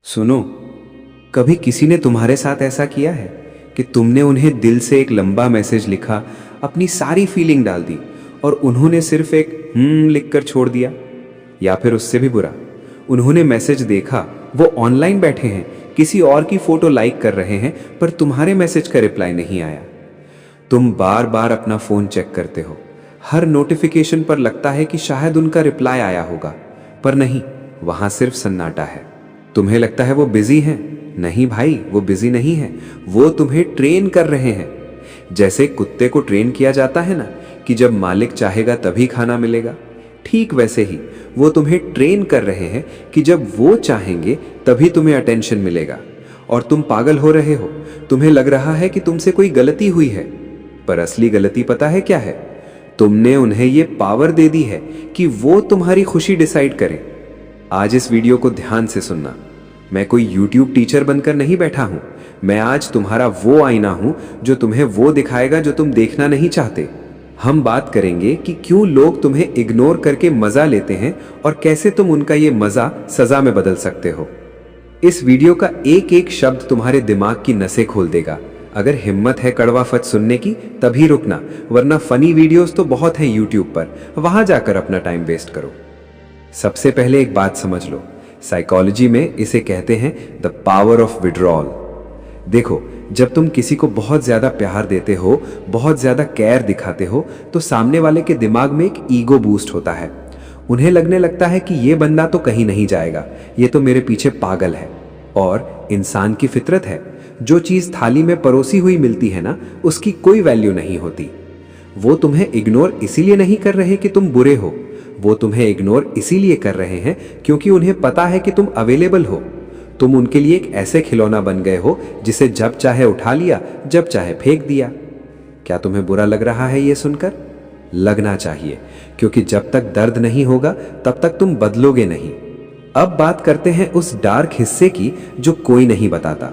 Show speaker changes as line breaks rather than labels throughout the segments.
सुनो, कभी किसी ने तुम्हारे साथ ऐसा किया है कि तुमने उन्हें दिल से एक लंबा मैसेज लिखा, अपनी सारी फीलिंग डाल दी और उन्होंने सिर्फ एक लिखकर छोड़ दिया? या फिर उससे भी बुरा, उन्होंने मैसेज देखा, वो ऑनलाइन बैठे हैं, किसी और की फोटो लाइक कर रहे हैं, पर तुम्हारे मैसेज का रिप्लाई नहीं आया। तुम बार बार अपना फोन चेक करते हो, हर नोटिफिकेशन पर लगता है कि शायद उनका रिप्लाई आया होगा, पर नहीं, वहां सिर्फ सन्नाटा है। तुम्हें लगता है वो बिजी हैं। नहीं भाई, वो बिजी नहीं है, वो तुम्हें ट्रेन कर रहे हैं। जैसे कुत्ते को ट्रेन किया जाता है ना कि जब मालिक चाहेगा तभी खाना मिलेगा, ठीक वैसे ही वो तुम्हें ट्रेन कर रहे हैं कि जब वो चाहेंगे तभी तुम्हें अटेंशन मिलेगा। और तुम पागल हो रहे हो, तुम्हें लग रहा है कि तुमसे कोई गलती हुई है, पर असली गलती पता है क्या है? तुमने उन्हें ये पावर दे दी है कि वो तुम्हारी खुशी डिसाइड करें। आज इस वीडियो को ध्यान से सुनना। मैं कोई YouTube टीचर बनकर नहीं बैठा हूं, मैं आज तुम्हारा वो आईना हूं जो तुम्हें वो दिखाएगा जो तुम देखना नहीं चाहते। हम बात करेंगे कि क्यों लोग तुम्हें इग्नोर करके मजा लेते हैं और कैसे तुम उनका ये मजा सजा में बदल सकते हो। इस वीडियो का एक एक शब्द तुम्हारे दिमाग की नसें खोल देगा। अगर हिम्मत है कड़वा सच सुनने की तभी रुकना, वरना फनी वीडियोस तो बहुत हैं YouTube पर, वहां जाकर अपना टाइम वेस्ट करो। सबसे पहले एक बात समझ लो, साइकोलॉजी में इसे कहते हैं द पावर ऑफ विड्रॉल। देखो, जब तुम किसी को बहुत ज्यादा प्यार देते हो, बहुत ज्यादा केयर दिखाते हो, तो सामने वाले के दिमाग में एक ईगो बूस्ट होता है। उन्हें लगने लगता है कि ये बंदा तो कहीं नहीं जाएगा, ये तो मेरे पीछे पागल है। और इंसान की फितरत है, जो चीज थाली में परोसी हुई मिलती है ना, उसकी कोई वैल्यू नहीं होती। वो तुम्हें इग्नोर इसीलिए नहीं कर रहे कि तुम बुरे हो, वो तुम्हें इग्नोर इसीलिए कर रहे हैं क्योंकि उन्हें पता है कि तुम अवेलेबल हो। तुम उनके लिए एक ऐसे खिलौना बन गए हो जिसे जब चाहे उठा लिया, जब चाहे फेंक दिया। क्या तुम्हें बुरा लग रहा है ये सुनकर? लगना चाहिए, क्योंकि जब तक दर्द नहीं होगा तब तक तुम बदलोगे नहीं। अब बात करते हैं उस डार्क हिस्से की जो कोई नहीं बताता।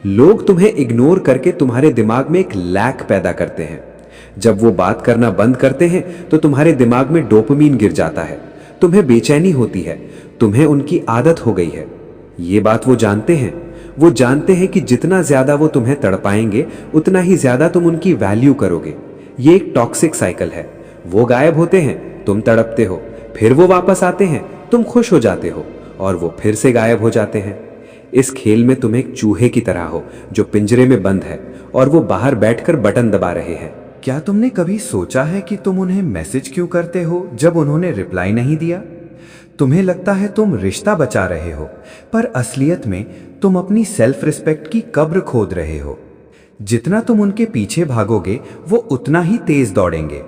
लोग तुम्हें इग्नोर करके तुम्हारे दिमाग में एक लैक पैदा करते हैं। जब वो बात करना बंद करते हैं तो तुम्हारे दिमाग में डोपामीन गिर जाता है, तुम्हें बेचैनी होती है, तुम्हें उनकी आदत हो गई है। ये बात वो जानते हैं कि जितना ज्यादा वो तुम्हें तड़पाएंगे उतना ही ज्यादा तुम उनकी वैल्यू करोगे। ये एक टॉक्सिक साइकिल है। वो गायब होते हैं, तुम तड़पते हो, फिर वो वापस आते हैं, तुम खुश हो जाते हो, और वो फिर से गायब हो जाते हैं। इस खेल में तुम एक चूहे की तरह हो जो पिंजरे में बंद है और वो बाहर बैठकर बटन दबा रहे हैं।
क्या तुमने कभी सोचा है कि तुम उन्हें मैसेज क्यों करते हो जब उन्होंने रिप्लाई नहीं दिया? तुम्हें लगता है तुम रिश्ता बचा रहे हो, पर असलियत में तुम अपनी सेल्फ रिस्पेक्ट की कब्र खोद रहे हो। जितना तुम उनके पीछे भागोगे वो उतना ही तेज दौड़ेंगे।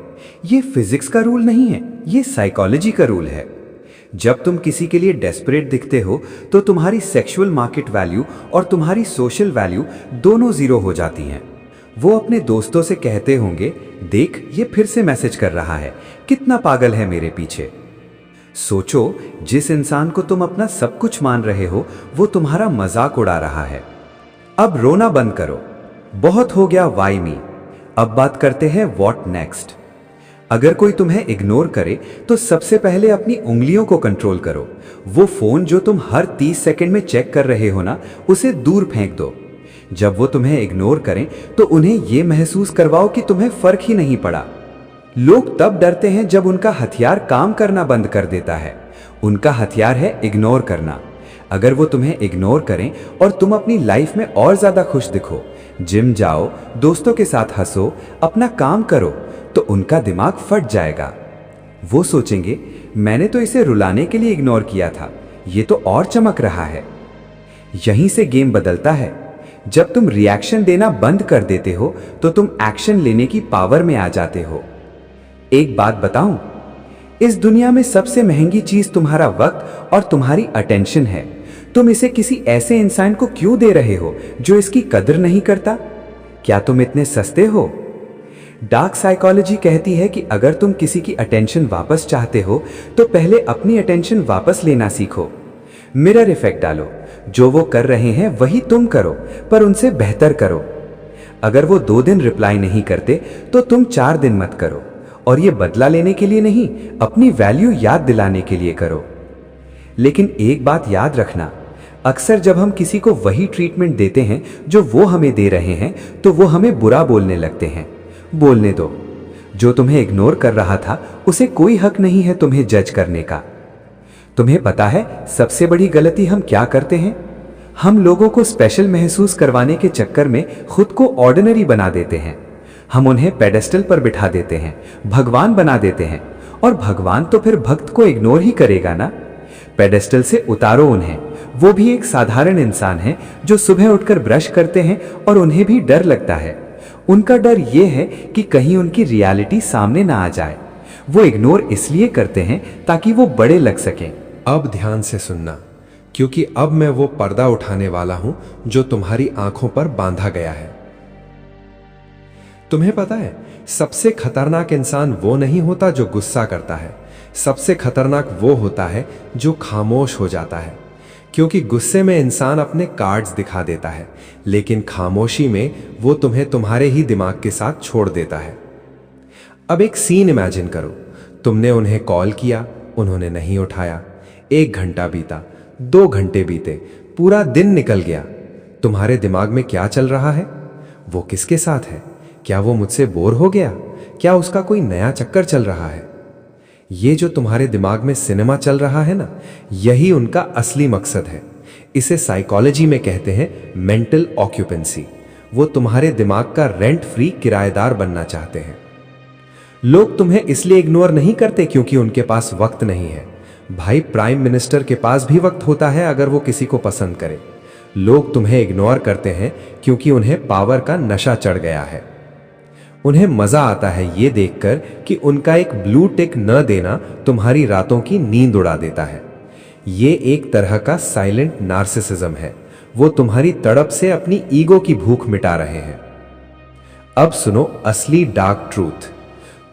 ये फिजिक्स का रूल नहीं है, ये साइकोलॉजी का रूल है। जब तुम किसी के लिए डेस्परेट दिखते हो तो तुम्हारी सेक्सुअल मार्केट वैल्यू और तुम्हारी सोशल वैल्यू दोनों जीरो हो जाती हैं। वो अपने दोस्तों से कहते होंगे, देख ये फिर से मैसेज कर रहा है, कितना पागल है मेरे पीछे। सोचो, जिस इंसान को तुम अपना सब कुछ मान रहे हो वो तुम्हारा मजाक उड़ा रहा है। अब रोना बंद करो, बहुत हो गया वाई मी। अब बात करते हैं व्हाट नेक्स्ट। अगर कोई तुम्हें इग्नोर करे तो सबसे पहले अपनी उंगलियों को कंट्रोल करो। वो फोन जो तुम हर 30 सेकंड में चेक कर रहे हो ना, उसे दूर फेंक दो। जब वो तुम्हें इग्नोर करें तो उन्हें यह महसूस करवाओ कि तुम्हें फर्क ही नहीं पड़ा। लोग तब डरते हैं जब उनका हथियार काम करना बंद कर देता है। उनका हथियार है इग्नोर करना। अगर वो तुम्हें इग्नोर करें और तुम अपनी लाइफ में और ज्यादा खुश दिखो, जिम जाओ, दोस्तों के साथ हंसो, अपना काम करो, तो उनका दिमाग फट जाएगा। वो सोचेंगे, मैंने तो इसे रुलाने के लिए इग्नोर किया था, ये तो और चमक रहा है। यहीं से गेम बदलता है। जब तुम रिएक्शन देना बंद कर देते हो तो तुम एक्शन लेने की पावर में आ जाते हो। एक बात बताऊं, इस दुनिया में सबसे महंगी चीज तुम्हारा वक्त और तुम्हारी अटेंशन है। तुम इसे किसी ऐसे इंसान को क्यों दे रहे हो जो इसकी कदर नहीं करता? क्या तुम इतने सस्ते हो? डार्क साइकोलॉजी कहती है कि अगर तुम किसी की अटेंशन वापस चाहते हो तो पहले अपनी अटेंशन वापस लेना सीखो। मिरर इफेक्ट डालो, जो वो कर रहे हैं वही तुम करो, पर उनसे बेहतर करो। अगर वो 2 दिन रिप्लाई नहीं करते तो तुम 4 दिन मत करो, और ये बदला लेने के लिए नहीं, अपनी वैल्यू याद दिलाने के लिए करो। लेकिन एक बात याद रखना, अक्सर जब हम किसी को वही ट्रीटमेंट देते हैं जो वो हमें दे रहे हैं, तो वो हमें बुरा बोलने लगते हैं। बोलने दो, जो तुम्हें इग्नोर कर रहा था उसे कोई हक नहीं है तुम्हें जज करने का। तुम्हें पता है सबसे बड़ी गलती हम क्या करते हैं? हम लोगों को स्पेशल महसूस करवाने के चक्कर में खुद को ऑर्डिनरी बना देते हैं। हम उन्हें पेडेस्टल पर बिठा देते हैं, भगवान बना देते हैं। और भगवान तो फिर भक्त को इग्नोर ही करेगा ना। पेडेस्टल से उतारो उन्हें। वो भी एक साधारण इंसान है जो सुबह उठकर ब्रश करते हैं और उन्हें भी डर लगता है। उनका डर ये है कि कहीं उनकी रियलिटी सामने ना आ जाए। वो इग्नोर इसलिए करते हैं ताकि वो बड़े लग सकें।
अब ध्यान से सुनना, क्योंकि अब मैं वो पर्दा उठाने वाला हूं जो तुम्हारी आंखों पर बांधा गया है। तुम्हें पता है, सबसे खतरनाक इंसान वो नहीं होता जो गुस्सा करता है। सबसे खतरनाक वो होता है जो खामोश हो जाता है। क्योंकि गुस्से में इंसान अपने कार्ड्स दिखा देता है, लेकिन खामोशी में वो तुम्हें तुम्हारे ही दिमाग के साथ छोड़ देता है। अब एक सीन इमेजिन करो। तुमने उन्हें कॉल किया, उन्होंने नहीं उठाया। 1 घंटा बीता, 2 घंटे बीते, पूरा दिन निकल गया। तुम्हारे दिमाग में क्या चल रहा है? वो किसके साथ है? क्या वो मुझसे बोर हो गया? क्या उसका कोई नया चक्कर चल रहा है? ये जो तुम्हारे दिमाग में सिनेमा चल रहा है ना, यही उनका असली मकसद है। इसे साइकोलॉजी में कहते हैं मेंटल ऑक्यूपेंसी। वो तुम्हारे दिमाग का रेंट फ्री किराएदार बनना चाहते हैं। लोग तुम्हें इसलिए इग्नोर नहीं करते क्योंकि उनके पास वक्त नहीं है। भाई, प्राइम मिनिस्टर के पास भी वक्त होता है अगर वो किसी को पसंद करे। लोग तुम्हें इग्नोर करते हैं क्योंकि उन्हें पावर का नशा चढ़ गया है। उन्हें मजा आता है ये देखकर कि उनका एक ब्लू टिक न देना तुम्हारी रातों की नींद उड़ा देता है। ये एक तरह का साइलेंट नार्सिसिज्म है। वो तुम्हारी तड़प से अपनी ईगो की भूख मिटा रहे हैं। अब सुनो असली डार्क ट्रूथ।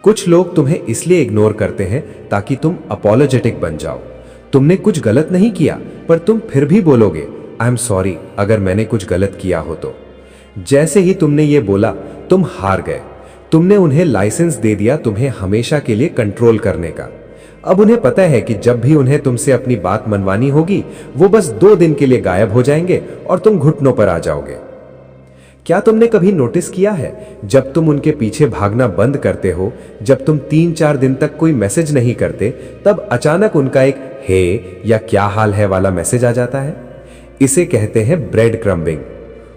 कुछ लोग तुम्हें इसलिए इग्नोर करते हैं ताकि तुम अपॉलोजेटिक बन जाओ। तुमने कुछ गलत नहीं किया, पर तुम फिर भी बोलोगे आई एम सॉरी अगर मैंने कुछ गलत किया हो तो। जैसे ही तुमने ये बोला, तुम हार गए। तुमने उन्हें लाइसेंस दे दिया तुम्हें हमेशा के लिए कंट्रोल करने का। अब उन्हें पता है कि जब भी उन्हें तुमसे अपनी बात मनवानी होगी, वो बस 2 दिन के लिए गायब हो जाएंगे और तुम घुटनों पर आ जाओगे। क्या तुमने कभी नोटिस किया है, जब तुम उनके पीछे भागना बंद करते हो, जब तुम 3-4 दिन तक कोई मैसेज नहीं करते, तब अचानक उनका एक हे या क्या हाल है वाला मैसेज आ जाता है? इसे कहते हैं ब्रेड क्रम्बिंग।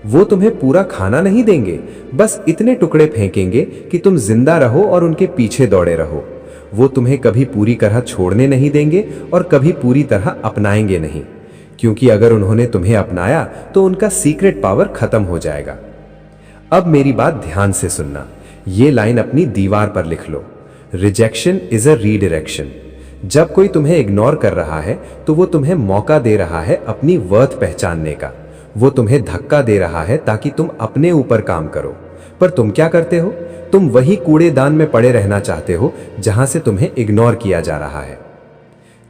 वो तुम्हें पूरा खाना नहीं देंगे, बस इतने टुकड़े फेंकेंगे कि तुम जिंदा रहो और उनके पीछे दौड़े रहो। वो तुम्हें कभी पूरी तरह छोड़ने नहीं देंगे और कभी पूरी तरह अपनाएंगे नहीं, क्योंकि अगर उन्होंने तुम्हें अपनाया तो उनका सीक्रेट पावर खत्म हो जाएगा। अब मेरी बात ध्यान से सुनना। ये लाइन अपनी दीवार पर लिख लो। Rejection is a redirection. जब कोई तुम्हें इग्नोर कर रहा है तो वो तुम्हें मौका दे रहा है अपनी वर्थ पहचानने का। वो तुम्हें धक्का दे रहा है ताकि तुम अपने ऊपर काम करो। पर तुम क्या करते हो? तुम वही कूड़ेदान में पड़े रहना चाहते हो जहां से तुम्हें इग्नोर किया जा रहा है।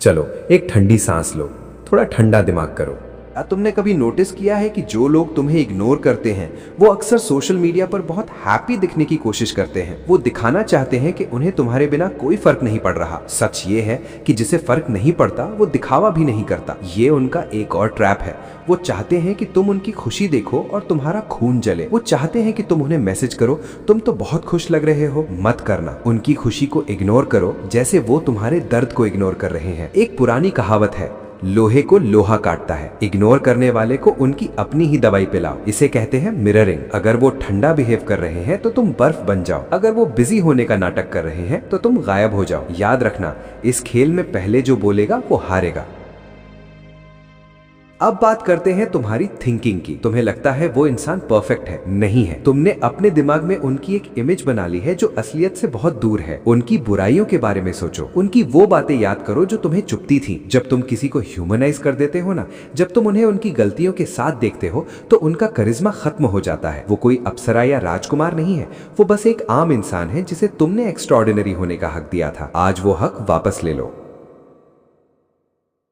चलो एक ठंडी सांस लो, थोड़ा ठंडा दिमाग करो।
क्या तुमने कभी नोटिस किया है कि जो लोग तुम्हें इग्नोर करते हैं वो अक्सर सोशल मीडिया पर बहुत हैप्पी दिखने की कोशिश करते हैं। वो दिखाना चाहते हैं कि उन्हें तुम्हारे बिना कोई फर्क नहीं पड़ रहा। सच ये है कि जिसे फर्क नहीं पड़ता वो दिखावा भी नहीं करता। ये उनका एक और ट्रैप है। वो चाहते हैं कि तुम उनकी खुशी देखो और तुम्हारा खून जले। वो चाहते हैं कि तुम उन्हें मैसेज करो, तुम तो बहुत खुश लग रहे हो। मत करना। उनकी खुशी को इग्नोर करो जैसे वो तुम्हारे दर्द को इग्नोर कर रहे हैं। एक पुरानी कहावत है, लोहे को लोहा काटता है। इग्नोर करने वाले को उनकी अपनी ही दवाई पिलाओ। इसे कहते हैं मिररिंग। अगर वो ठंडा बिहेव कर रहे हैं तो तुम बर्फ बन जाओ। अगर वो बिजी होने का नाटक कर रहे हैं तो तुम गायब हो जाओ। याद रखना, इस खेल में पहले जो बोलेगा वो हारेगा। अब बात करते हैं तुम्हारी थिंकिंग की। तुम्हें लगता है वो इंसान परफेक्ट है, नहीं है। तुमने अपने दिमाग में उनकी एक इमेज बना ली है जो असलियत से बहुत दूर है। उनकी बुराइयों के बारे में सोचो, उनकी वो बातें याद करो जो तुम्हें चुभती थी। जब तुम किसी को ह्यूमनाइज कर देते हो ना, जब तुम उन्हें उनकी गलतियों के साथ देखते हो तो उनका करिश्मा खत्म हो जाता है। वो कोई अप्सरा या राजकुमार नहीं है, वो बस एक आम इंसान है जिसे तुमने एक्स्ट्राऑर्डिनरी होने का हक दिया था। आज वो हक वापस ले लो।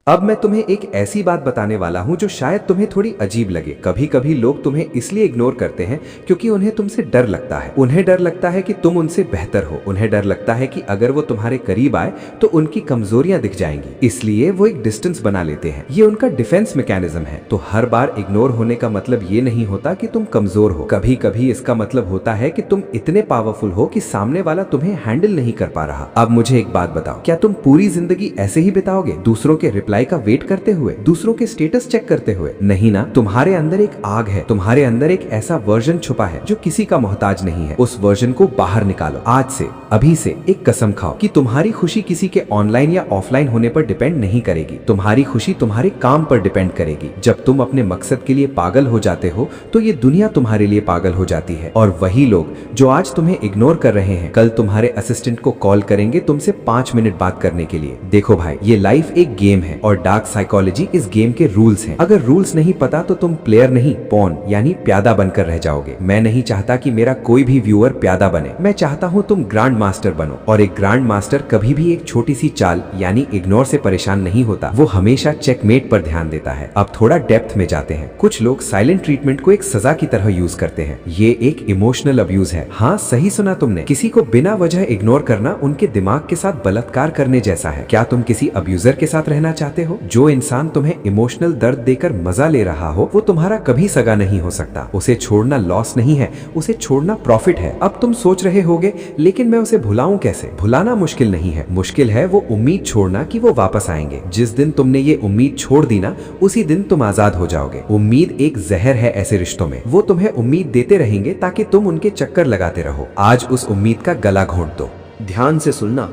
अब मैं तुम्हें एक ऐसी बात बताने वाला हूं जो शायद तुम्हें थोड़ी अजीब लगे। कभी कभी लोग तुम्हें इसलिए इग्नोर करते हैं क्योंकि उन्हें तुमसे डर लगता है। उन्हें डर लगता है कि तुम उनसे बेहतर हो। उन्हें डर लगता है कि अगर वो तुम्हारे करीब आए तो उनकी कमजोरियां दिख जाएंगी, इसलिए वो एक डिस्टेंस बना लेते हैं। ये उनका डिफेंस मैकेनिज्म है। तो हर बार इग्नोर होने का मतलब ये नहीं होता कि तुम कमजोर हो। कभी कभी इसका मतलब होता है कि तुम इतने पावरफुल हो कि सामने वाला तुम्हें हैंडल नहीं कर पा रहा। अब मुझे एक बात बताओ, क्या तुम पूरी जिंदगी ऐसे ही बिताओगे, दूसरों के रिप्लाई का वेट करते हुए, दूसरों के स्टेटस चेक करते हुए? नहीं ना। तुम्हारे अंदर एक आग है, तुम्हारे अंदर एक ऐसा वर्जन छुपा है जो किसी का मोहताज नहीं है। उस वर्जन को बाहर निकालो। आज से, अभी से एक कसम खाओ कि तुम्हारी खुशी किसी के ऑनलाइन या ऑफलाइन होने पर डिपेंड नहीं करेगी। तुम्हारी खुशी तुम्हारे काम पर डिपेंड करेगी। जब तुम अपने मकसद के लिए पागल हो जाते हो तो ये दुनिया तुम्हारे लिए पागल हो जाती है। और वही लोग जो आज तुम्हें इग्नोर कर रहे हैं, कल तुम्हारे असिस्टेंट को कॉल करेंगे तुमसे 5 मिनट बात करने के लिए। देखो भाई, ये लाइफ एक गेम है और डार्क साइकोलॉजी इस गेम के रूल्स हैं। अगर रूल्स नहीं पता तो तुम प्लेयर नहीं, पॉन यानी प्यादा बनकर रह जाओगे। मैं नहीं चाहता कि मेरा कोई भी व्यूअर प्यादा बने। मैं चाहता हूँ तुम ग्रांड मास्टर बनो। और एक ग्रांड मास्टर कभी भी एक छोटी सी चाल यानी इग्नोर से परेशान नहीं होता। वो हमेशा चेकमेट पर ध्यान देता है। अब थोड़ा डेप्थ में जाते हैं। कुछ लोग साइलेंट ट्रीटमेंट को एक सजा की तरह यूज करते हैं। ये एक इमोशनल अब्यूज है। हाँ, सही सुना तुमने। किसी को बिना वजह इग्नोर करना उनके दिमाग के साथ बलात्कार करने जैसा है। क्या तुम किसी अब्यूजर के साथ रहना चाहते हो? जो इंसान तुम्हें इमोशनल दर्द देकर मजा ले रहा हो वो तुम्हारा कभी सगा नहीं हो सकता। उसे छोड़ना लॉस नहीं है, उसे छोड़ना प्रॉफिट है। अब तुम सोच रहे होगे, लेकिन मैं उसे भुलाऊं कैसे? भुलाना मुश्किल नहीं है, मुश्किल है वो उम्मीद छोड़ना कि वो वापस आएंगे। जिस दिन तुमने ये उम्मीद छोड़ दी ना, उसी दिन तुम आजाद हो जाओगे। उम्मीद एक जहर है ऐसे रिश्तों में। वो तुम्हें उम्मीद देते रहेंगे ताकि तुम उनके चक्कर लगाते रहो। आज उस उम्मीद का गला घोंट दो।
ध्यान से सुनना,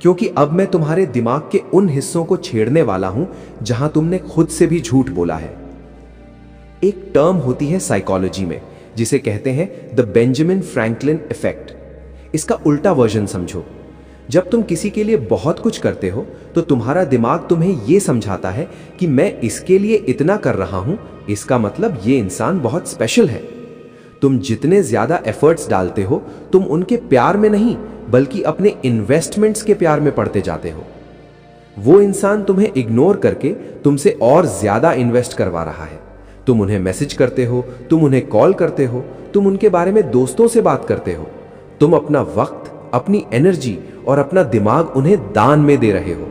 क्योंकि अब मैं तुम्हारे दिमाग के उन हिस्सों को छेड़ने वाला हूं जहां तुमने खुद से भी झूठ बोला है। एक टर्म होती है साइकोलॉजी में जिसे कहते हैं द बेंजामिन फ्रैंकलिन इफेक्ट। इसका उल्टा वर्जन समझो। जब तुम किसी के लिए बहुत कुछ करते हो तो तुम्हारा दिमाग तुम्हें यह समझाता है कि मैं इसके लिए इतना कर रहा हूं, इसका मतलब ये इंसान बहुत स्पेशल है। तुम जितने ज्यादा एफर्ट्स डालते हो, तुम उनके प्यार में नहीं बल्कि अपने इन्वेस्टमेंट्स के प्यार में पड़ते जाते हो। वो इंसान तुम्हें इग्नोर करके तुमसे और ज्यादा इन्वेस्ट करवा रहा है। तुम उन्हें मैसेज करते हो, तुम उन्हें कॉल करते हो, तुम उनके बारे में दोस्तों से बात करते हो। तुम अपना वक्त, अपनी एनर्जी और अपना दिमाग उन्हें दान में दे रहे हो।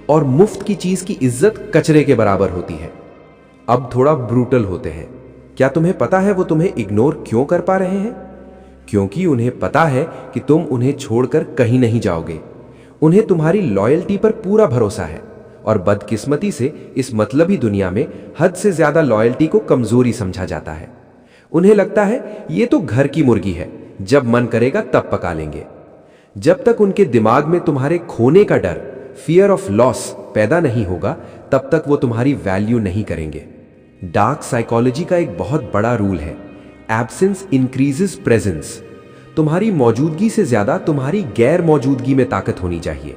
और मुफ्त की चीज की इज्जत कचरे के बराबर होती है। अब थोड़ा ब्रूटल होते हैं। क्या तुम्हें पता है वो तुम्हें इग्नोर क्यों कर पा रहे हैं? क्योंकि उन्हें पता है कि तुम उन्हें छोड़कर कहीं नहीं जाओगे। उन्हें तुम्हारी लॉयल्टी पर पूरा भरोसा है। और बदकिस्मती से इस मतलबी दुनिया में हद से ज्यादा लॉयल्टी को कमजोरी समझा जाता है। उन्हें लगता है ये तो घर की मुर्गी है, जब मन करेगा तब पका लेंगे। जब तक उनके दिमाग में तुम्हारे खोने का डर, फियर ऑफ लॉस पैदा नहीं होगा, तब तक वो तुम्हारी वैल्यू नहीं करेंगे। डार्क साइकोलॉजी का एक बहुत बड़ा रूल है, एब्सेंस इंक्रीजेस प्रेजेंस। तुम्हारी मौजूदगी से ज्यादा तुम्हारी गैर मौजूदगी में ताकत होनी चाहिए।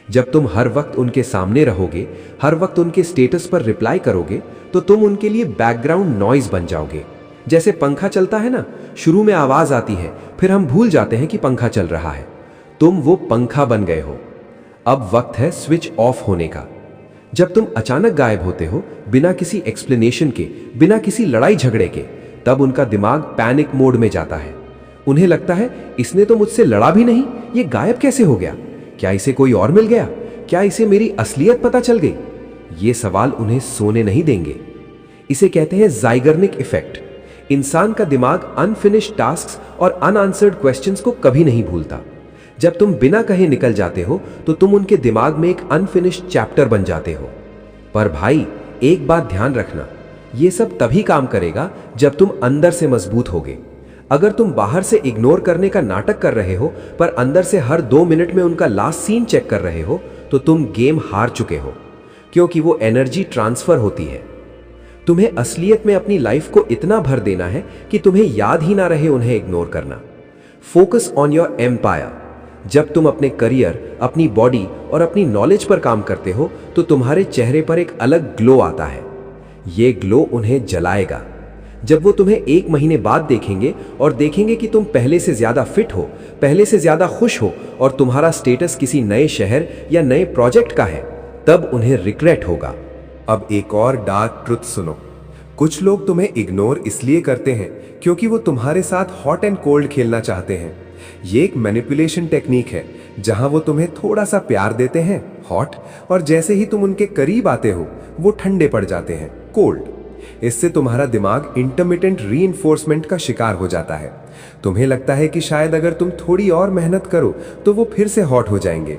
जब तुम हर वक्त उनके सामने रहोगे, हर वक्त उनके स्टेटस पर रिप्लाई करोगे, तो तुम उनके लिए बैकग्राउंड नॉइज बन जाओगे। जैसे पंखा चलता है ना, शुरू में आवाज आती है, फिर हम भूल जाते हैं कि पंखा चल रहा है। तुम वो पंखा बन गए हो। अब वक्त है स्विच ऑफ होने का। जब तुम अचानक गायब होते हो, बिना किसी एक्सप्लेनेशन के, बिना किसी लड़ाई झगड़े के, तब उनका दिमाग पैनिक मोड में जाता है। उन्हें लगता है इसने तो मुझसे लड़ा भी नहीं, ये गायब कैसे हो गया? क्या इसे कोई और मिल गया? क्या इसे मेरी असलियत पता चल गई? ये सवाल उन्हें सोने नहीं देंगे। इसे कहते हैं ज़ाइगर्निक इफेक्ट। इंसान का दिमाग अनफिनिश्ड टास्क्स और अनआंसर्ड क्वेश्चंस को कभी नहीं भूलता। जब तुम बिना कहे निकल जाते हो तो तुम उनके दिमाग में एक अनफिनिश्ड चैप्टर बन जाते हो। पर भाई, एक बात ध्यान रखना, ये सब तभी काम करेगा जब तुम अंदर से मजबूत होगे। अगर तुम बाहर से इग्नोर करने का नाटक कर रहे हो पर अंदर से हर 2 मिनट में उनका लास्ट सीन चेक कर रहे हो, तो तुम गेम हार चुके हो, क्योंकि वो एनर्जी ट्रांसफर होती है। तुम्हें असलियत में अपनी लाइफ को इतना भर देना है कि तुम्हें याद ही ना रहे उन्हें इग्नोर करना। Focus on your empire. जब तुम अपने करियर, अपनी बॉडी और अपनी नॉलेज पर काम करते हो तो तुम्हारे चेहरे पर एक अलग ग्लो आता है। ये ग्लो उन्हें जलाएगा। जब वो तुम्हें 1 महीने बाद देखेंगे और देखेंगे कि तुम पहले से ज्यादा फिट हो, पहले से ज्यादा खुश हो और तुम्हारा स्टेटस किसी नए शहर या नए प्रोजेक्ट का है, तब उन्हें रिग्रेट होगा।
अब एक और डार्क ट्रुथ सुनो। कुछ लोग तुम्हें इग्नोर इसलिए करते हैं क्योंकि वो तुम्हारे साथ हॉट एंड कोल्ड खेलना चाहते हैं। ये एक मैनिपुलेशन टेक्निक है जहां वो तुम्हें थोड़ा सा प्यार देते हैं, हॉट, और जैसे ही तुम उनके करीब आते हो वो ठंडे पड़ जाते हैं, कोल्ड। इससे तुम्हारा दिमाग इंटरमिटेंट रीइंफोर्समेंट का शिकार हो जाता है। तुम्हें लगता है कि शायद अगर तुम थोड़ी और मेहनत करो तो वो फिर से हॉट हो जाएंगे,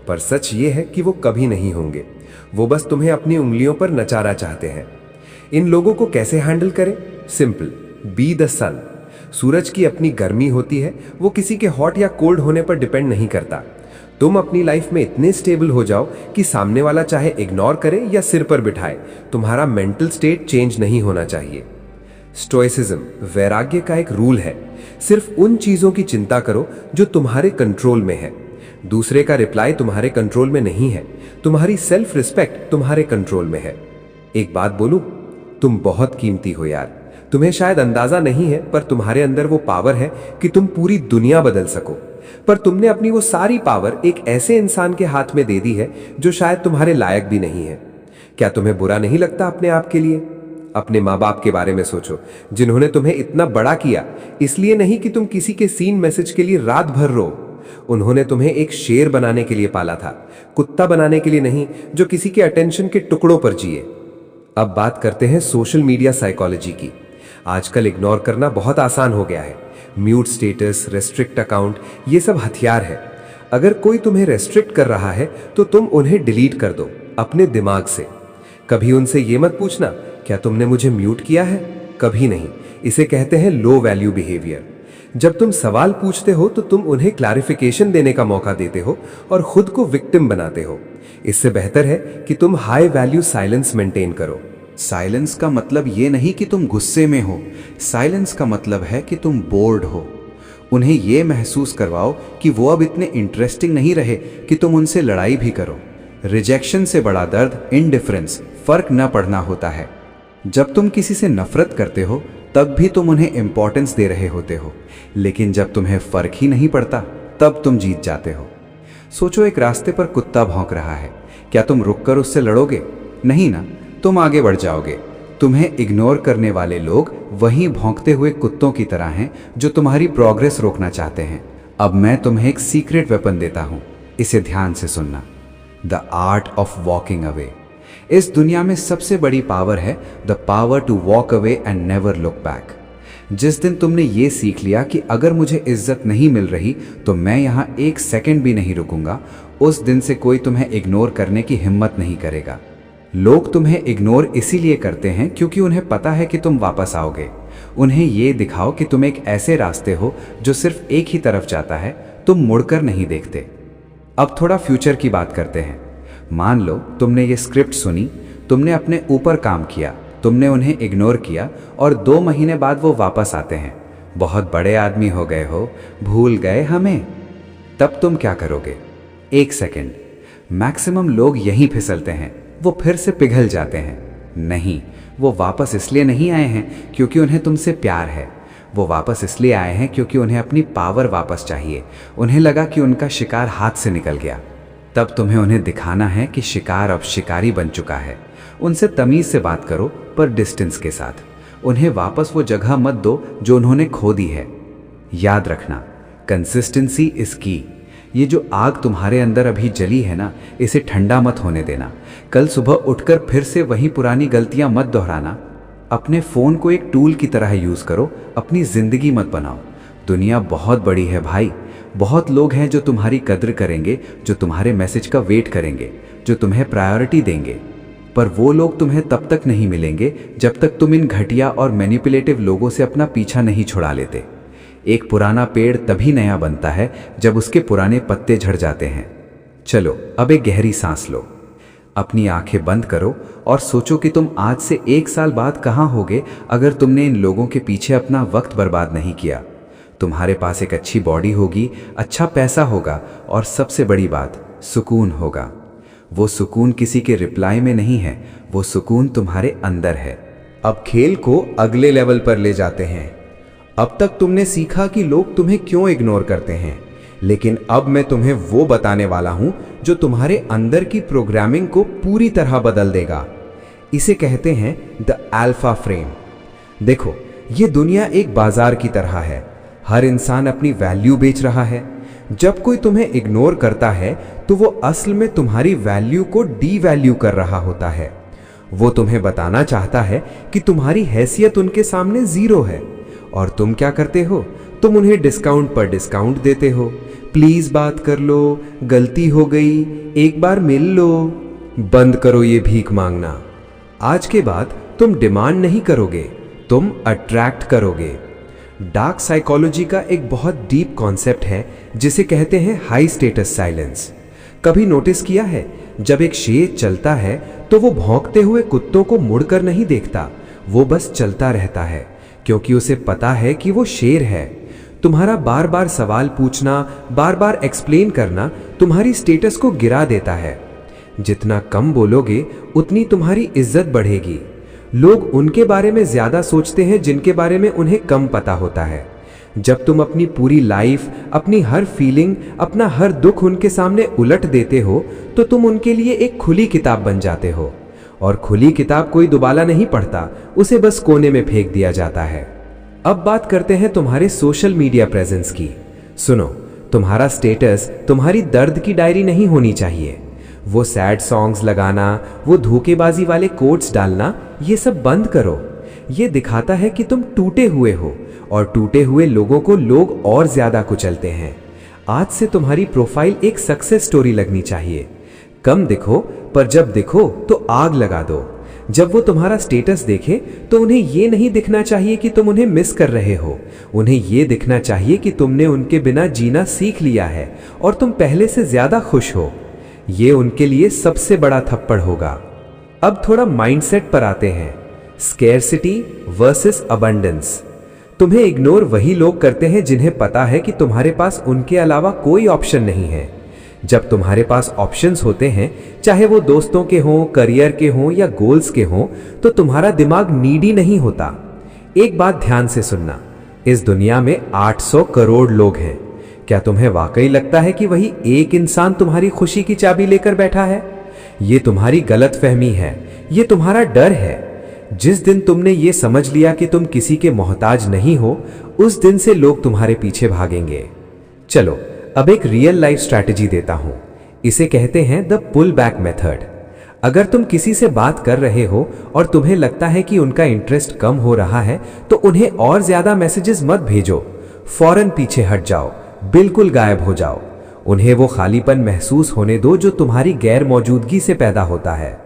पर सच ये है कि वो कभी नहीं होंगे। वो बस तुम्हें अपनी उंगलियों पर नचाना चाहते हैं। इन लोगों को कैसे हैंडल करें? सिंपल, बी द सन। सूरज की अपनी गर्मी होती है, वो किसी के हॉट या कोल्ड होने पर डिपेंड नहीं करता। तुम अपनी लाइफ में इतने स्टेबल हो जाओ कि सामने वाला चाहे इग्नोर करे या सिर पर बिठाए, तुम्हारा मेंटल स्टेट चेंज नहीं होना चाहिए। स्टोइसिज्म, वैराग्य का एक रूल है। सिर्फ उन चीजों की चिंता करो जो तुम्हारे कंट्रोल में है। दूसरे का रिप्लाई तुम्हारे कंट्रोल में नहीं है। तुम्हारी सेल्फ रिस्पेक्ट तुम्हारे कंट्रोल में है। एक बात बोलूं, तुम बहुत कीमती हो यार। तुम्हें शायद अंदाजा नहीं है, पर तुम्हारे अंदर वो पावर है कि तुम पूरी दुनिया बदल सको। पर तुमने अपनी वो सारी पावर एक ऐसे इंसान के हाथ में दे दी है जो शायद तुम्हारे लायक भी नहीं है। क्या तुम्हें बुरा नहीं लगता अपने आप के लिए? अपने माँ बाप के बारे में सोचो, जिन्होंने तुम्हें इतना बड़ा किया, इसलिए नहीं कि तुम किसी के सीन मैसेज के लिए रात भर रो। उन्होंने तुम्हें एक शेर बनाने के लिए पाला था, कुत्ता बनाने के लिए नहीं जो किसी के अटेंशन के टुकड़ों पर जिए। अब बात करते हैं सोशल मीडिया साइकोलॉजी की। आजकल इग्नोर करना बहुत आसान हो गया है। म्यूट स्टेटस, रेस्ट्रिक्ट अकाउंट, ये सब हथियार है। अगर कोई तुम्हें रेस्ट्रिक्ट कर रहा है तो तुम उन्हें डिलीट कर दो अपने दिमाग से। कभी उनसे ये मत पूछना क्या तुमने मुझे म्यूट किया है, कभी नहीं। इसे कहते हैं लो वैल्यू बिहेवियर। जब तुम सवाल पूछते हो तो तुम उन्हें क्लैरिफिकेशन देने का मौका देते हो और खुद को विक्टिम बनाते हो। इससे बेहतर है कि तुम हाई वैल्यू साइलेंस मेंटेन करो।
साइलेंस का मतलब ये नहीं कि तुम गुस्से में हो। साइलेंस का मतलब है कि तुम बोर्ड हो। उन्हें ये महसूस करवाओ कि वो अब इतने इंटरेस्टिंग नहीं रहे कि तुम उनसे लड़ाई भी करो। रिजेक्शन से बड़ा दर्द इनडिफरेंस, फर्क न पड़ना होता है। जब तुम किसी से नफरत करते हो तब भी तुम उन्हें इंपॉर्टेंस दे रहे होते हो, लेकिन जब तुम्हें फर्क ही नहीं पड़ता तब तुम जीत जाते हो। सोचो, एक रास्ते पर कुत्ता भौंक रहा है, क्या तुम रुककर उससे लड़ोगे? नहीं ना, तुम आगे बढ़ जाओगे। तुम्हें इग्नोर करने वाले लोग वहीं भौंकते हुए कुत्तों की तरह हैं जो तुम्हारी प्रोग्रेस रोकना चाहते हैं। अब मैं तुम्हें एक सीक्रेट वेपन देता हूं, इसे ध्यान से सुनना। The art of walking away. इस दुनिया में सबसे बड़ी पावर है the power to walk away and never look back. जिस दिन तुमने ये सीख लिया कि अगर मुझे इज्जत नहीं मिल रही तो मैं यहाँ एक सेकंड भी नहीं रुकूंगा, उस दिन से कोई तुम्हें इग्नोर करने की हिम्मत नहीं करेगा। लोग तुम्हें इग्नोर इसीलिए करते हैं क्योंकि उन्हें पता है कि तुम वापस आओगे। उन्हें ये दिखाओ कि तुम एक ऐसे रास्ते हो जो सिर्फ एक ही तरफ जाता है, तुम मुड़कर नहीं देखते। अब थोड़ा फ्यूचर की बात करते हैं। मान लो तुमने ये स्क्रिप्ट सुनी, तुमने अपने ऊपर काम किया, तुमने उन्हें इग्नोर किया और 2 महीने बाद वो वापस आते हैं। बहुत बड़े आदमी हो गए हो, भूल गए हमें। तब तुम क्या करोगे? 1 सेकंड। मैक्सिमम लोग यहीं फिसलते हैं, वो फिर से पिघल जाते हैं। नहीं, वो वापस इसलिए नहीं आए हैं क्योंकि उन्हें तुमसे प्यार है। वो वापस इसलिए आए हैं क्योंकि उन्हें अपनी पावर वापस चाहिए। उन्हें लगा कि उनका शिकार हाथ से निकल गया। तब तुम्हें उन्हें दिखाना है कि शिकार अब शिकारी बन चुका है। उनसे तमीज से बात करो, पर डिस्टेंस के साथ। उन्हें वापस वो जगह मत दो जो उन्होंने खो दी है। याद रखना, कंसिस्टेंसी इज की। ये जो आग तुम्हारे अंदर अभी जली है ना, इसे ठंडा मत होने देना। कल सुबह उठकर फिर से वही पुरानी गलतियां मत दोहराना। अपने फोन को एक टूल की तरह यूज करो, अपनी जिंदगी मत बनाओ। दुनिया बहुत बड़ी है भाई। बहुत लोग हैं जो तुम्हारी कद्र करेंगे, जो तुम्हारे मैसेज का वेट करेंगे, जो तुम्हें प्रायोरिटी देंगे। पर वो लोग तुम्हें तब तक नहीं मिलेंगे जब तक तुम इन घटिया और मैनिपुलेटिव लोगों से अपना पीछा नहीं छुड़ा लेते। एक पुराना पेड़ तभी नया बनता है जब उसके पुराने पत्ते झड़ जाते हैं। चलो अब एक गहरी सांस लो, अपनी आंखें बंद करो और सोचो कि तुम आज से 1 साल बाद कहाँ होगे अगर तुमने इन लोगों के पीछे अपना वक्त बर्बाद नहीं किया। तुम्हारे पास एक अच्छी बॉडी होगी, अच्छा पैसा होगा और सबसे बड़ी बात, सुकून होगा। वो सुकून किसी के रिप्लाई में नहीं है, वो सुकून तुम्हारे अंदर है।
अब खेल को अगले लेवल पर ले जाते हैं। अब तक तुमने सीखा कि लोग तुम्हें क्यों इग्नोर करते हैं,
लेकिन अब मैं तुम्हें वो बताने वाला हूं जो तुम्हारे अंदर की प्रोग्रामिंग को पूरी तरह बदल देगा। इसे कहते हैं द अल्फा फ्रेम। देखो, ये दुनिया एक बाजार की तरह है। हर इंसान अपनी वैल्यू बेच रहा है। जब कोई तुम्हें इग्नोर करता है तो वो असल में तुम्हारी वैल्यू को डीवैल्यू कर रहा होता है। वो तुम्हें बताना चाहता है कि तुम्हारी हैसियत उनके सामने जीरो है। और तुम क्या करते हो? तुम उन्हें डिस्काउंट पर डिस्काउंट देते हो। प्लीज बात कर लो, गलती हो गई, एक बार मिल लो। बंद करो ये भीख मांगना। आज के बाद तुम डिमांड नहीं करोगे, तुम अट्रैक्ट करोगे। डार्क साइकोलॉजी का एक बहुत डीप कॉन्सेप्ट है जिसे कहते हैं हाई स्टेटस साइलेंस। कभी नोटिस किया है, जब एक शेर चलता है तो वो भौंकते हुए कुत्तों को मुड़कर नहीं देखता, वो बस चलता रहता है क्योंकि उसे पता है कि वो शेर है। तुम्हारा बार बार सवाल पूछना, बार बार एक्सप्लेन करना तुम्हारी स्टेटस को गिरा देता है। जितना कम बोलोगे उतनी तुम्हारी इज्जत बढ़ेगी। लोग उनके बारे में ज्यादा सोचते हैं जिनके बारे में उन्हें कम पता होता है। जब तुम अपनी पूरी लाइफ, अपनी हर फीलिंग, अपना हर दुख उनके सामने उलट देते हो तो तुम उनके लिए एक खुली किताब बन जाते हो। और खुली किताब कोई दोबारा नहीं पढ़ता, उसे बस कोने में फेंक दिया जाता है। अब बात करते हैं तुम्हारे सोशल मीडिया प्रेजेंस की। सुनो, तुम्हारा स्टेटस तुम्हारी दर्द की डायरी नहीं होनी चाहिए। वो सैड सॉन्ग्स लगाना, वो धोखेबाजी वाले कोट्स डालना, ये सब बंद करो। ये दिखाता है कि तुम टूटे हुए हो और टूटे हुए लोगों को लोग और ज्यादा कुचलते हैं। आज से तुम्हारी प्रोफाइल एक सक्सेस स्टोरी लगनी चाहिए। कम दिखो, पर जब दिखो तो आग लगा दो। जब वो तुम्हारा स्टेटस देखे तो उन्हें ये नहीं दिखना चाहिए कि तुम उन्हें मिस कर रहे हो। उन्हें ये दिखना चाहिए कि तुमने उनके बिना जीना सीख लिया है और तुम पहले से ज्यादा खुश हो। ये उनके लिए सबसे बड़ा थप्पड़ होगा। अब थोड़ा माइंडसेट पर आते हैं, स्केर्सिटी वर्सेस अबंडेंस। तुम्हें इग्नोर वही लोग करते हैं जिन्हें पता है कि तुम्हारे पास उनके अलावा कोई ऑप्शन नहीं है। जब तुम्हारे पास ऑप्शंस होते हैं, चाहे वो दोस्तों के हों, करियर के हों या गोल्स के हों, तो तुम्हारा दिमाग नीडी नहीं होता। एक बात ध्यान से सुनना, इस दुनिया में 800 करोड़ लोग हैं। क्या तुम्हें वाकई लगता है कि वही एक इंसान तुम्हारी खुशी की चाबी लेकर बैठा है? ये तुम्हारी गलतफहमी है, ये तुम्हारा डर है। जिस दिन तुमने ये समझ लिया कि तुम किसी के मोहताज नहीं हो, उस दिन से लोग तुम्हारे पीछे भागेंगे। चलो, अब एक रियल लाइफ स्ट्रैटेजी देता हूं। इसे कहते हैं द पुल बैक मेथड। अगर तुम किसी से बात कर रहे हो और तुम्हें लगता है कि उनका इंटरेस्ट कम हो रहा है, तो उन्हें और ज्यादा मैसेजेस मत भेजो। फौरन पीछे हट जाओ, बिल्कुल गायब हो जाओ। उन्हें वो खालीपन महसूस होने दो जो तुम्हारी गैर मौजूदगी से पैदा होता है।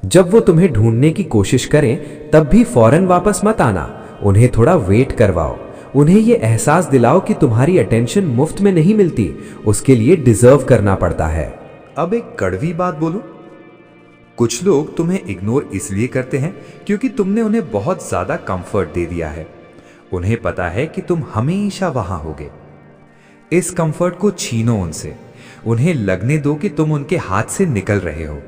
जब वो तुम्हें ढूंढने की कोशिश करें, तब भी फौरन वापस मत आना। उन्हें थोड़ा वेट करवाओ। उन्हें ये एहसास दिलाओ कि तुम्हारी अटेंशन मुफ्त में नहीं मिलती, उसके लिए डिजर्व करना पड़ता है। अब एक कड़वी बात बोलूं, कुछ लोग तुम्हें इग्नोर इसलिए करते हैं क्योंकि तुमने उन्हें बहुत ज्यादा कंफर्ट दे दिया है। उन्हें पता है कि तुम हमेशा वहां होगे। इस कंफर्ट को छीनो उनसे। उन्हें लगने दो कि तुम उनके हाथ से निकल रहे हो।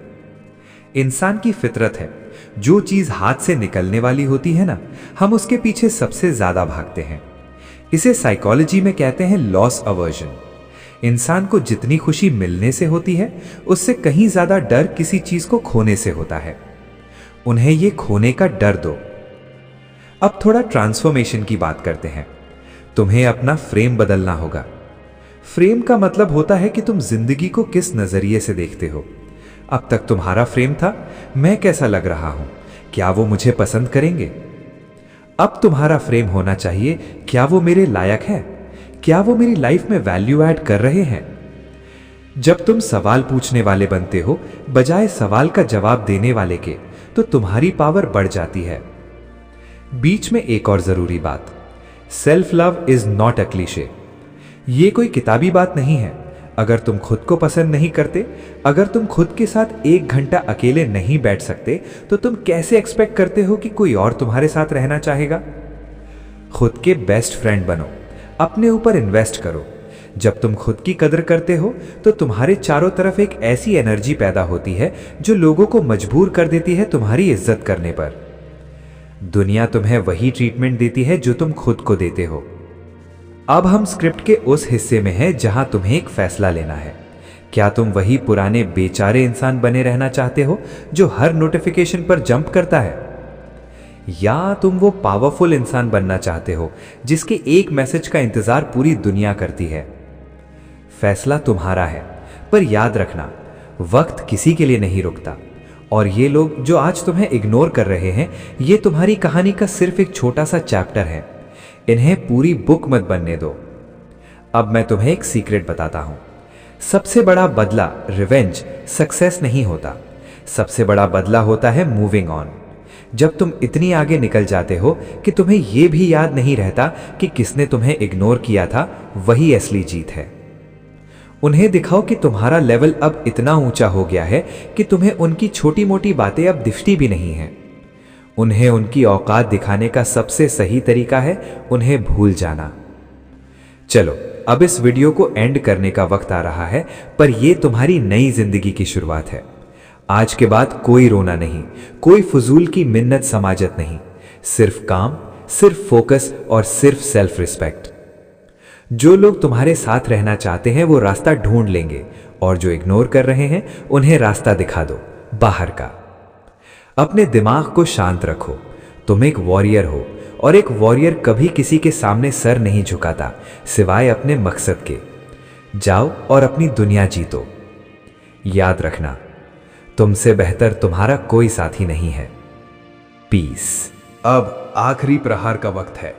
इंसान की फितरत है, जो चीज हाथ से निकलने वाली होती है ना, हम उसके पीछे सबसे ज्यादा भागते हैं। इसे साइकोलॉजी में कहते हैं लॉस अवर्जन। इंसान को जितनी खुशी मिलने से होती है, उससे कहीं ज्यादा डर किसी चीज को खोने से होता है। उन्हें ये खोने का डर दो। अब थोड़ा ट्रांसफॉर्मेशन की बात करते हैं। तुम्हें अपना फ्रेम बदलना होगा। फ्रेम का मतलब होता है कि तुम जिंदगी को किस नजरिए से देखते हो। अब तक तुम्हारा फ्रेम था, मैं कैसा लग रहा हूं, क्या वो मुझे पसंद करेंगे। अब तुम्हारा फ्रेम होना चाहिए, क्या वो मेरे लायक है, क्या वो मेरी लाइफ में वैल्यू ऐड कर रहे हैं। जब तुम सवाल पूछने वाले बनते हो बजाय सवाल का जवाब देने वाले के, तो तुम्हारी पावर बढ़ जाती है। बीच में एक और जरूरी बात, self love is not a cliché. ये कोई किताबी बात नहीं है। अगर तुम खुद को पसंद नहीं करते, अगर तुम खुद के साथ 1 घंटा अकेले नहीं बैठ सकते, तो तुम कैसे एक्सपेक्ट करते हो कि कोई और तुम्हारे साथ रहना चाहेगा। खुद के बेस्ट फ्रेंड बनो, अपने ऊपर इन्वेस्ट करो। जब तुम खुद की कदर करते हो, तो तुम्हारे चारों तरफ एक ऐसी एनर्जी पैदा होती है जो लोगों को मजबूर कर देती है तुम्हारी इज्जत करने पर। दुनिया तुम्हें वही ट्रीटमेंट देती है जो तुम खुद को देते हो। अब हम स्क्रिप्ट के उस हिस्से में हैं जहां तुम्हें एक फैसला लेना है। क्या तुम वही पुराने बेचारे इंसान बने रहना चाहते हो जो हर नोटिफिकेशन पर जंप करता है, या तुम वो पावरफुल इंसान बनना चाहते हो जिसके एक मैसेज का इंतजार पूरी दुनिया करती है? फैसला तुम्हारा है, पर याद रखना, वक्त किसी के लिए नहीं रुकता। और ये लोग जो आज तुम्हें इग्नोर कर रहे हैं, ये तुम्हारी कहानी का सिर्फ एक छोटा सा चैप्टर है। इन्हें पूरी बुक मत बनने दो। अब मैं तुम्हें एक सीक्रेट बताता हूं। सबसे बड़ा बदला, रिवेंज, सक्सेस नहीं होता। सबसे बड़ा बदला होता है मूविंग ऑन। जब तुम इतनी आगे निकल जाते हो कि तुम्हें यह भी याद नहीं रहता कि किसने तुम्हें इग्नोर किया था, वही असली जीत है। उन्हें दिखाओ कि तुम्हारा लेवल अब इतना ऊंचा हो गया है कि तुम्हें उनकी छोटी मोटी बातें अब दिखती भी नहीं हैं। उन्हें उनकी औकात दिखाने का सबसे सही तरीका है उन्हें भूल जाना। चलो, अब इस वीडियो को एंड करने का वक्त आ रहा है, पर यह तुम्हारी नई जिंदगी की शुरुआत है। आज के बाद कोई रोना नहीं, कोई फजूल की मिन्नत समाजत नहीं, सिर्फ काम, सिर्फ फोकस और सिर्फ सेल्फ रिस्पेक्ट। जो लोग तुम्हारे साथ रहना चाहते हैं वो रास्ता ढूंढ लेंगे, और जो इग्नोर कर रहे हैं उन्हें रास्ता दिखा दो, बाहर का। अपने दिमाग को शांत रखो। तुम एक वॉरियर हो, और एक वॉरियर कभी किसी के सामने सर नहीं झुकाता सिवाय अपने मकसद के। जाओ और अपनी दुनिया जीतो। याद रखना, तुमसे बेहतर तुम्हारा कोई साथी नहीं है। पीस।
अब आखिरी प्रहार का वक्त है।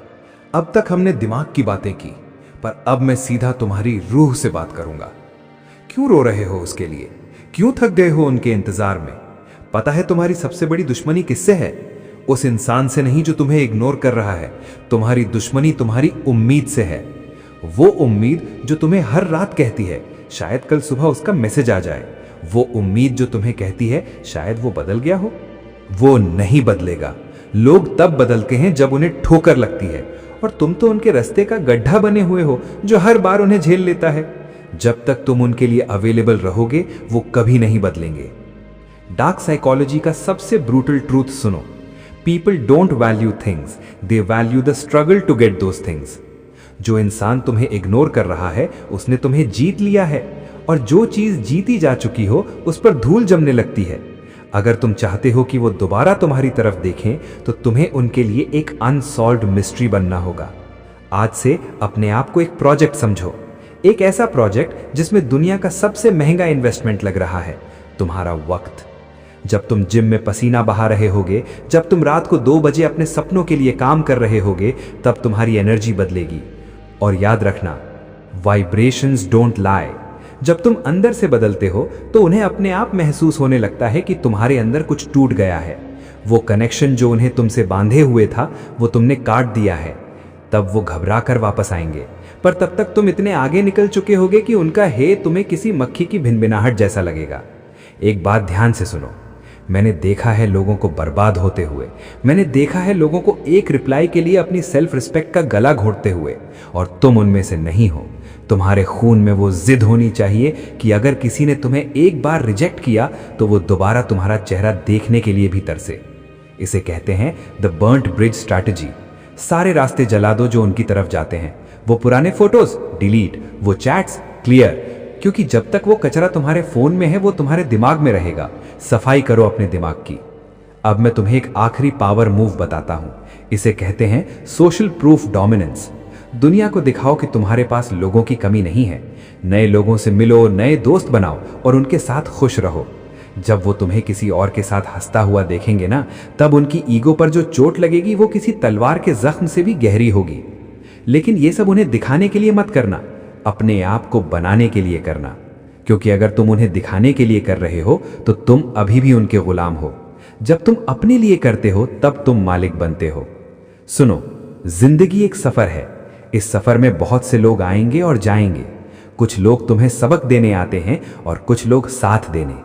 अब तक हमने दिमाग की बातें की, पर अब मैं सीधा तुम्हारी रूह से बात करूंगा। क्यों रो रहे हो उसके लिए? क्यों थक गए हो उनके इंतजार में? पता है तुम्हारी सबसे बड़ी दुश्मनी किससे है? उस इंसान से नहीं जो तुम्हें इग्नोर कर रहा है। तुम्हारी दुश्मनी तुम्हारी उम्मीद से है। वो उम्मीद जो तुम्हें हर रात कहती है शायद कल सुबह उसका मैसेज आ जाए। वो उम्मीद जो तुम्हें कहती है शायद वो बदल गया हो। वो नहीं बदलेगा। लोग तब बदलते हैं जब उन्हें ठोकर लगती है, और तुम तो उनके रास्ते का गड्ढा बने हुए हो जो हर बार उन्हें झेल लेता है। जब तक तुम उनके लिए अवेलेबल रहोगे वो कभी नहीं बदलेंगे। डार्क साइकोलॉजी का सबसे ब्रूटल ट्रूथ सुनो। People don't value things, they value the struggle to get those things. जो इंसान तुम्हें इग्नोर कर रहा है उसने तुम्हें जीत लिया है, और जो चीज जीती जा चुकी हो उस पर धूल जमने लगती है। अगर तुम चाहते हो कि वो दोबारा तुम्हारी तरफ देखें तो तुम्हें उनके लिए एक अनसॉल्व्ड मिस्ट्री बनना होगा। आज से अपने आप को एक प्रोजेक्ट समझो, एक ऐसा प्रोजेक्ट जिसमें दुनिया का सबसे महंगा इन्वेस्टमेंट लग रहा है, तुम्हारा वक्त। जब तुम जिम में पसीना बहा रहे होगे, जब तुम रात को 2 बजे अपने सपनों के लिए काम कर रहे होगे, तब तुम्हारी एनर्जी बदलेगी। और याद रखना, वाइब्रेशंस डोंट लाई। जब तुम अंदर से बदलते हो तो उन्हें अपने आप महसूस होने लगता है कि तुम्हारे अंदर कुछ टूट गया है। वो कनेक्शन जो उन्हें तुमसे बांधे हुए था वो तुमने काट दिया है। तब वो घबरा कर वापस आएंगे, पर तब तक तुम इतने आगे निकल चुके होगे कि उनका हे तुम्हें किसी मक्खी की भिनभिनाहट जैसा लगेगा। एक बात ध्यान से सुनो, मैंने देखा है लोगों को बर्बाद होते हुए। मैंने देखा है लोगों को एक रिप्लाई के लिए अपनी सेल्फ रिस्पेक्ट का गला घोंटते हुए, और तुम उनमें से नहीं हो। तुम्हारे खून में वो जिद होनी चाहिए कि अगर किसी ने तुम्हें एक बार रिजेक्ट किया तो वो दोबारा तुम्हारा चेहरा देखने के लिए भी तरसे। इसे कहते हैं द बर्न्ट ब्रिज स्ट्रैटेजी। सारे रास्ते जला दो जो उनकी तरफ जाते हैं। वो पुराने फोटोज डिलीट, वो चैट्स क्लियर, क्योंकि जब तक वो कचरा तुम्हारे फोन में है वो तुम्हारे दिमाग में रहेगा। सफाई करो अपने दिमाग की। अब मैं तुम्हें एक आखिरी पावर मूव बताता हूं। इसे कहते हैं सोशल प्रूफ डोमिनेंस। दुनिया को दिखाओ कि तुम्हारे पास लोगों की कमी नहीं है। नए लोगों से मिलो, नए दोस्त बनाओ और उनके साथ खुश रहो। जब वो तुम्हें किसी और के साथ हंसता हुआ देखेंगे ना, तब उनकी ईगो पर जो चोट लगेगी वो किसी तलवार के जख्म से भी गहरी होगी। लेकिन ये सब उन्हें दिखाने के लिए मत करना, अपने आप को बनाने के लिए करना। क्योंकि अगर तुम उन्हें दिखाने के लिए कर रहे हो तो तुम अभी भी उनके गुलाम हो। जब तुम अपने लिए करते हो तब तुम मालिक बनते हो। सुनो, जिंदगी एक सफर है। इस सफर में बहुत से लोग आएंगे और जाएंगे। कुछ लोग तुम्हें सबक देने आते हैं और कुछ लोग साथ देने।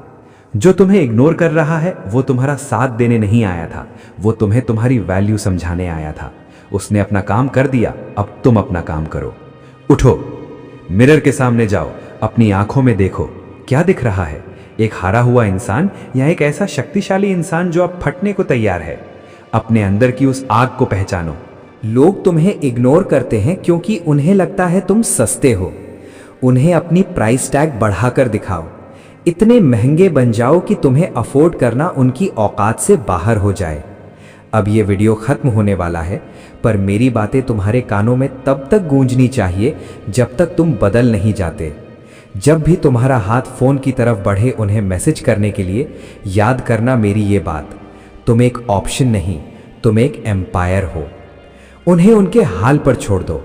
जो तुम्हें इग्नोर कर रहा है वो तुम्हारा साथ देने नहीं आया था, वो तुम्हें तुम्हारी वैल्यू समझाने आया था। उसने अपना काम कर दिया, अब तुम अपना काम करो। उठो, मिरर के सामने जाओ, अपनी आंखों में देखो, क्या दिख रहा है? एक हारा हुआ इंसान या एक ऐसा शक्तिशाली इंसान जो अब फटने को तैयार है? अपने अंदर की उस आग को पहचानो।
लोग तुम्हें इग्नोर करते हैं क्योंकि उन्हें लगता है तुम सस्ते हो। उन्हें अपनी प्राइस टैग बढ़ाकर दिखाओ, इतने महंगे बन जाओ कि तुम्हें अफोर्ड करना उनकी औकात से बाहर हो जाए। अब ये वीडियो खत्म होने वाला है, पर मेरी बातें तुम्हारे कानों में तब तक गूंजनी चाहिए जब तक तुम बदल नहीं जाते। जब भी तुम्हारा हाथ फोन की तरफ बढ़े उन्हें मैसेज करने के लिए, याद करना मेरी ये बात, तुम एक ऑप्शन नहीं, तुम एक एम्पायर हो। उन्हें उनके हाल पर छोड़ दो।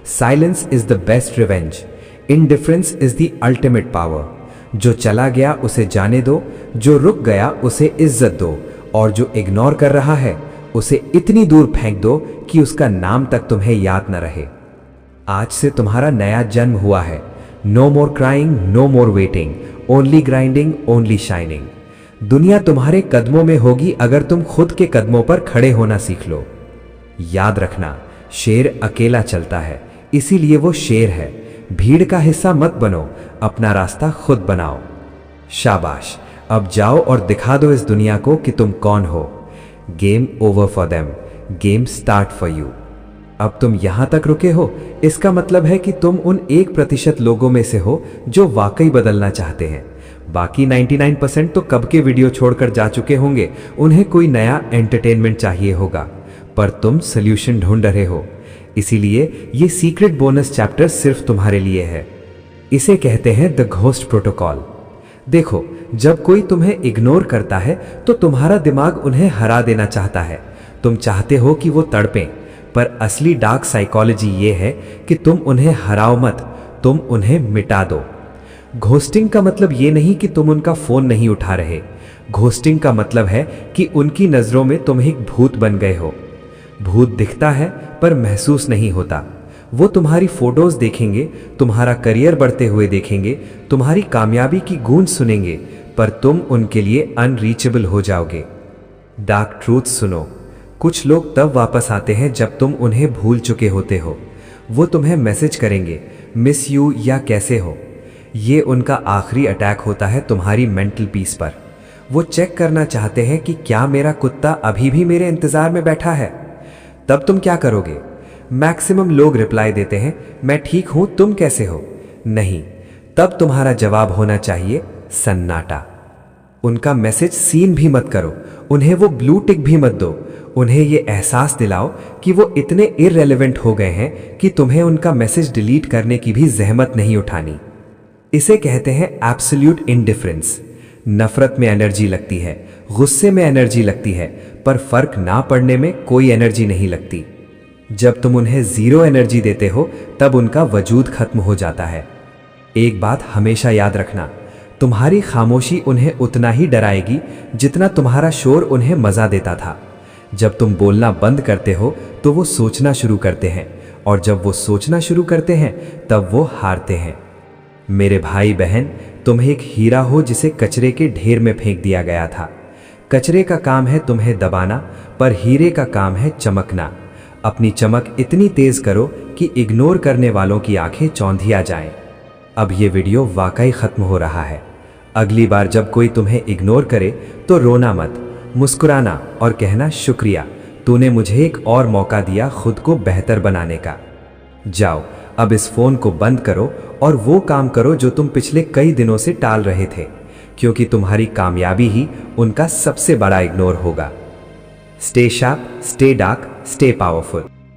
Silence is the best revenge, indifference is the ultimate power. जो चला गया उसे जाने दो, जो रुक गया उसे इज्जत दो, और जो इग्नोर कर रहा है उसे इतनी दूर फेंक दो कि उसका नाम तक तुम्हें याद न रहे। आज से तुम्हारा नया जन्म हुआ है। No more crying, no more waiting, only grinding, only shining. दुनिया तुम्हारे कदमों में होगी अगर तुम खुद के कदमों पर खड़े होना सीख लो। याद रखना, शेर अकेला चलता है, इसीलिए वो शेर है। भीड़ का हिस्सा मत बनो, अपना रास्ता खुद बनाओ। शाबाश, अब जाओ और दिखा दो इस दुनिया को कि तुम कौन हो। Game over for them, game start for you. अब तुम यहां तक रुके हो, इसका मतलब है कि तुम उन 1% लोगों में से हो जो वाकई बदलना चाहते हैं। बाकी 99% तो कब के वीडियो छोड़कर जा चुके होंगे, उन्हें कोई नया एंटरटेनमेंट चाहिए होगा, पर तुम सोल्यूशन ढूंढ रहे हो। इसीलिए ये सीक्रेट बोनस चैप्टर सिर्फ तुम्हारे लिए है। इसे कहते हैं द घोस्ट प्रोटोकॉल। देखो, जब कोई तुम्हें इग्नोर करता है तो तुम्हारा दिमाग उन्हें हरा देना चाहता है। तुम चाहते हो कि वो तड़पें, पर असली डार्क साइकोलॉजी ये है कि तुम उन्हें हराओ मत, तुम उन्हें मिटा दो। घोस्टिंग का मतलब ये नहीं कि तुम उनका फोन नहीं उठा रहे। घोस्टिंग का मतलब है कि उनकी नजरों में तुम एक भूत बन गए हो। भूत दिखता है पर महसूस नहीं होता। वो तुम्हारी फोटोज देखेंगे, तुम्हारा करियर बढ़ते हुए देखेंगे, तुम्हारी कामयाबी की गूंज सुनेंगे, पर तुम उनके लिए अनरीचेबल हो जाओगे। डार्क ट्रूथ सुनो, कुछ लोग तब वापस आते हैं जब तुम उन्हें भूल चुके होते हो। वो तुम्हें मैसेज करेंगे, मिस यू या कैसे हो। ये उनका आखिरी अटैक होता है तुम्हारी मेंटल पीस पर। वो चेक करना चाहते हैं कि क्या मेरा कुत्ता अभी भी मेरे इंतजार में बैठा है। तब तुम क्या करोगे? मैक्सिमम लोग रिप्लाई देते हैं, मैं ठीक हूं, तुम कैसे हो। नहीं, तब तुम्हारा जवाब होना चाहिए सन्नाटा। उनका मैसेज सीन भी मत करो, उन्हें वो ब्लू टिक भी मत दो। उन्हें ये एहसास दिलाओ कि वो इतने इररेलेवेंट हो गए हैं कि तुम्हें उनका मैसेज डिलीट करने की भी जहमत नहीं उठानी। इसे कहते हैं एब्सोल्यूट इंडिफरेंस। नफरत में एनर्जी लगती है, गुस्से में एनर्जी लगती है, पर फर्क ना पड़ने में कोई एनर्जी नहीं लगती। जब तुम उन्हें जीरो एनर्जी देते हो तब उनका वजूद खत्म हो जाता है। एक बात हमेशा याद रखना, तुम्हारी खामोशी उन्हें उतना ही डराएगी जितना तुम्हारा शोर उन्हें मजा देता था। जब तुम बोलना बंद करते हो तो वो सोचना शुरू करते हैं, और जब वो सोचना शुरू करते हैं तब वो हारते हैं। मेरे भाई बहन, तुम एक हीरा हो जिसे कचरे के ढेर में फेंक दिया गया था। कचरे का काम है तुम्हें दबाना, पर हीरे का काम है चमकना। अपनी चमक इतनी तेज करो कि इग्नोर करने वालों की आंखें चौंधिया जाएं। अब ये वीडियो वाकई खत्म हो रहा है। अगली बार जब कोई तुम्हें इग्नोर करे तो रोना मत, मुस्कुराना और कहना, शुक्रिया, तूने मुझे एक और मौका दिया खुद को बेहतर बनाने का। जाओ, अब इस फोन को बंद करो और वो काम करो जो तुम पिछले कई दिनों से टाल रहे थे, क्योंकि तुम्हारी कामयाबी ही उनका सबसे बड़ा इग्नोर होगा। Stay sharp, stay dark, stay powerful.